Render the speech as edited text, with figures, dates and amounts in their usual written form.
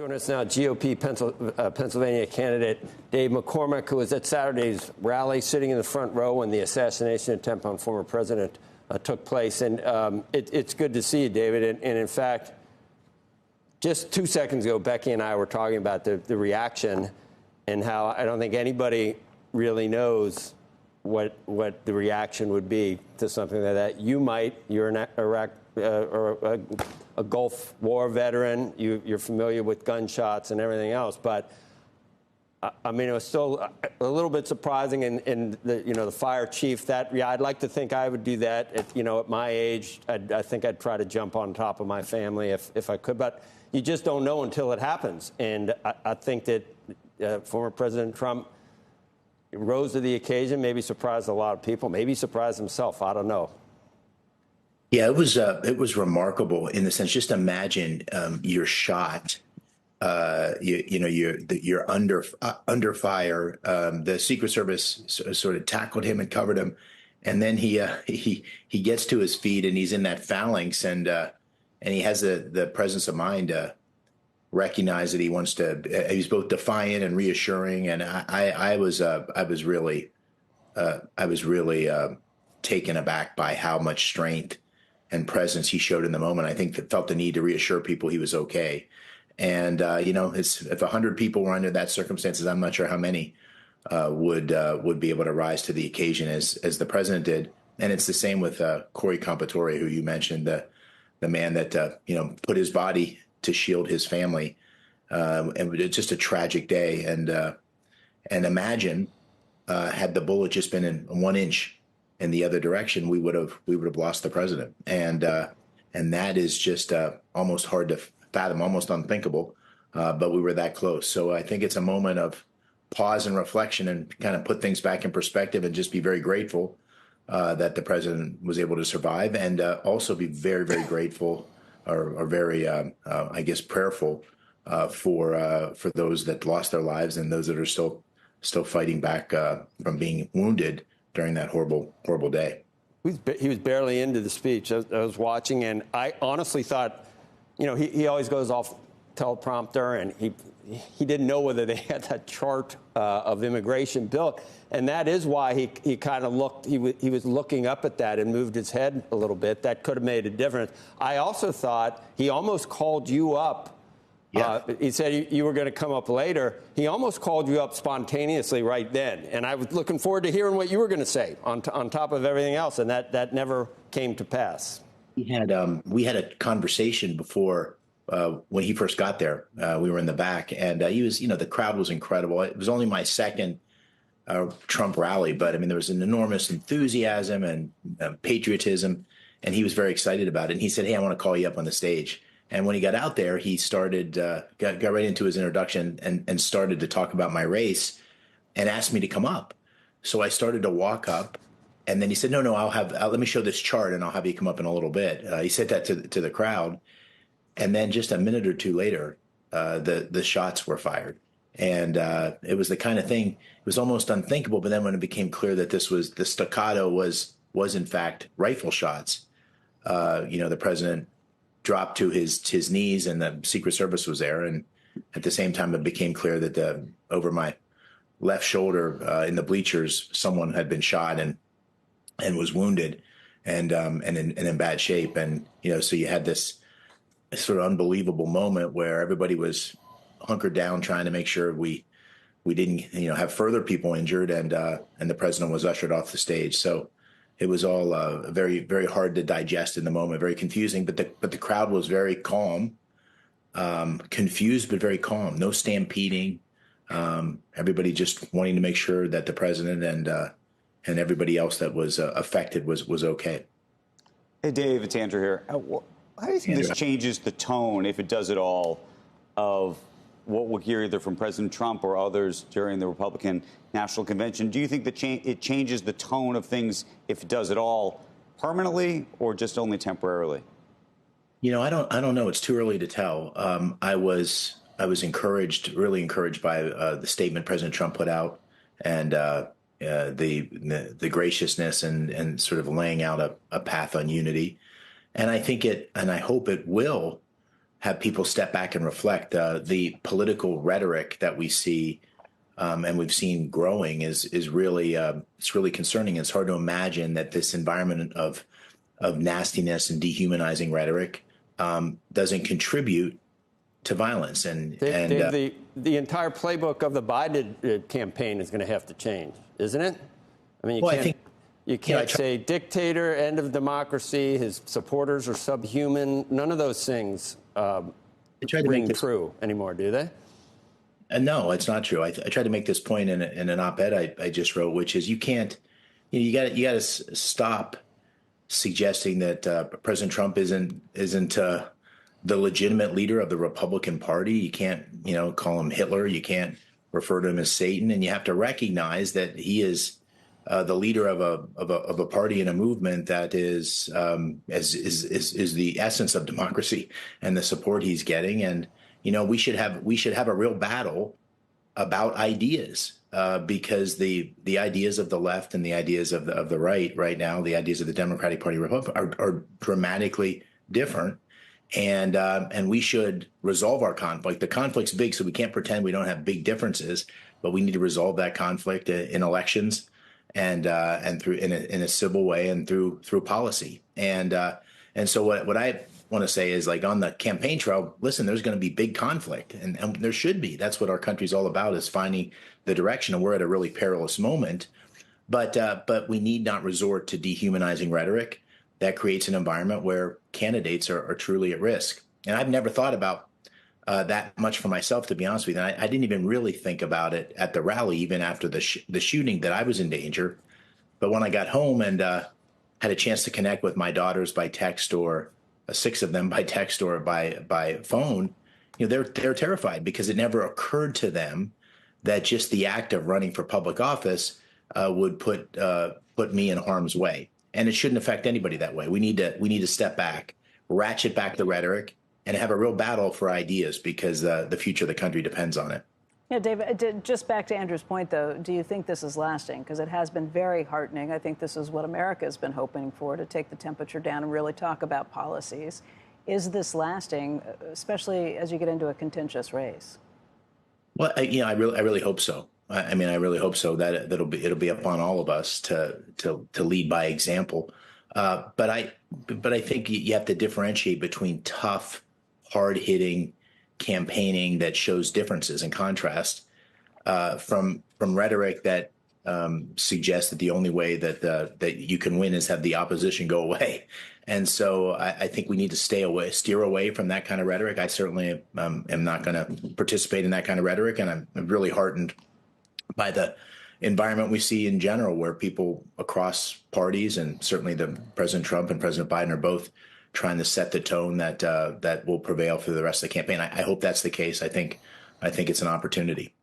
Joining us now, GOP Pennsylvania candidate Dave McCormick, who was at Saturday's rally, sitting in the front row when the assassination attempt on former president took place. And it's good to see you, David. And in fact, just 2 seconds ago, Becky and I were talking about the reaction and how I don't think anybody really knows what the reaction would be to something like that. You're an Iraq or a Gulf War veteran. You're familiar with gunshots and everything else. But I mean, it was still a little bit surprising. And the fire chief, I'd like to think I would do that at my age. I think I'd try to jump on top of my family if I could. But you just don't know until it happens. And I think that former President Trump rose to the occasion, maybe surprised a lot of people, maybe surprised himself. I don't know. Yeah, it was remarkable in the sense. Just imagine you're shot. You're under fire. The Secret Service sort of tackled him and covered him, and then he gets to his feet and he's in that phalanx, and he has the presence of mind to recognize that he wants to. He's both defiant and reassuring, and I was really taken aback by how much strength and presence he showed in the moment. I think that felt the need to reassure people he was okay. And, if 100 people were under that circumstances, I'm not sure how many would be able to rise to the occasion as the president did. And it's the same with Corey Compatore, who you mentioned, the man that, put his body to shield his family. And it's just a tragic day. And imagine had the bullet just been in 1 inch in the other direction, we would have lost the president. And that is just almost hard to fathom, almost unthinkable. But we were that close. So I think it's a moment of pause and reflection and kind of put things back in perspective and just be very grateful that the president was able to survive, and also be very, very grateful or very, prayerful for those that lost their lives and those that are still fighting back from being wounded during that horrible, horrible day. He was barely into the speech. I was watching, and I honestly thought, he always goes off teleprompter, and he didn't know whether they had that chart of immigration built. And that is why he kind of looked, he was looking up at that and moved his head a little bit. That could have made a difference. I also thought he almost called you up. Yeah. He said you were going to come up later. He almost called you up spontaneously right then. And I was looking forward to hearing what you were going to say on top of everything else. And that never came to pass. We had a conversation before when he first got there. We were in the back, and he was, the crowd was incredible. It was only my second Trump rally, but I mean, there was an enormous enthusiasm and patriotism, and he was very excited about it. And he said, "Hey, I want to call you up on the stage." And when he got out there, he started, got right into his introduction and started to talk about my race and asked me to come up. So I started to walk up, and then he said, no, let me show this chart and I'll have you come up in a little bit. He said that to the crowd. And then just a minute or two later, the shots were fired. And it was the kind of thing, it was almost unthinkable. But then when it became clear that the staccato was in fact rifle shots, the president dropped to his knees, and the Secret Service was there. And at the same time, it became clear that over my left shoulder in the bleachers, someone had been shot and was wounded and in bad shape. And, so you had this sort of unbelievable moment where everybody was hunkered down trying to make sure we didn't, have further people injured, and the president was ushered off the stage. So it was all very, very hard to digest in the moment, very confusing. But the crowd was very calm, confused but very calm. No stampeding. Everybody just wanting to make sure that the president and everybody else that was affected was okay. Hey, Dave, it's Andrew here. How do you think this changes the tone, if it does at all, of what we'll hear either from President Trump or others during the Republican National Convention? Do you think that it changes the tone of things, if it does at all, permanently or just only temporarily? I don't know. It's too early to tell. I was encouraged, really encouraged by the statement President Trump put out, and the graciousness and sort of laying out a path on unity. And I think and I hope it will have people step back and reflect. The political rhetoric that we see and we've seen growing is really it's really concerning. It's hard to imagine that this environment of nastiness and dehumanizing rhetoric doesn't contribute to violence. And Dave, the entire playbook of the Biden campaign is going to have to change, isn't it? I mean, you can't say dictator, end of democracy, his supporters are subhuman. None of those things ring true anymore, do they? No, it's not true. I tried to make this point in an op-ed I just wrote, which is you got to stop suggesting that President Trump isn't the legitimate leader of the Republican Party. You can't call him Hitler. You can't refer to him as Satan, and you have to recognize that he is the leader of a party and a movement that is the essence of democracy and the support he's getting. And we should have a real battle about ideas because the ideas of the left and the ideas of the right now, the ideas of the Democratic Party are dramatically different. And we should resolve our conflict. The conflict's big, so we can't pretend we don't have big differences, but we need to resolve that conflict in elections and through in a civil way and through policy. And so what I want to say is, like, on the campaign trail, listen, there's going to be big conflict, and there should be. That's what our country's all about, is finding the direction, and we're at a really perilous moment. But we need not resort to dehumanizing rhetoric that creates an environment where candidates are truly at risk. And I've never thought about that much for myself, to be honest with you. And I didn't even really think about it at the rally, even after the shooting, that I was in danger. But when I got home and had a chance to connect with my daughters by text, or 6 of them by text or by phone, they're terrified, because it never occurred to them that just the act of running for public office would put me in harm's way. And it shouldn't affect anybody that way. We need to step back, ratchet back the rhetoric, and have a real battle for ideas, because the future of the country depends on it. Yeah, Dave, just back to Andrew's point, though, do you think this is lasting? Because it has been very heartening. I think this is what America has been hoping for, to take the temperature down and really talk about policies. Is this lasting, especially as you get into a contentious race? Well, I really hope so. I mean, I really hope so. That it'll be upon all of us to lead by example. But I think you have to differentiate between tough, hard-hitting campaigning that shows differences and contrast from rhetoric that suggests that the only way that you can win is have the opposition go away. And so I think we need to steer away from that kind of rhetoric. I certainly am not going to participate in that kind of rhetoric, and I'm really heartened by the environment we see in general, where people across parties, and certainly President Trump and President Biden, are both trying to set the tone that will prevail for the rest of the campaign. I hope that's the case. I think it's an opportunity.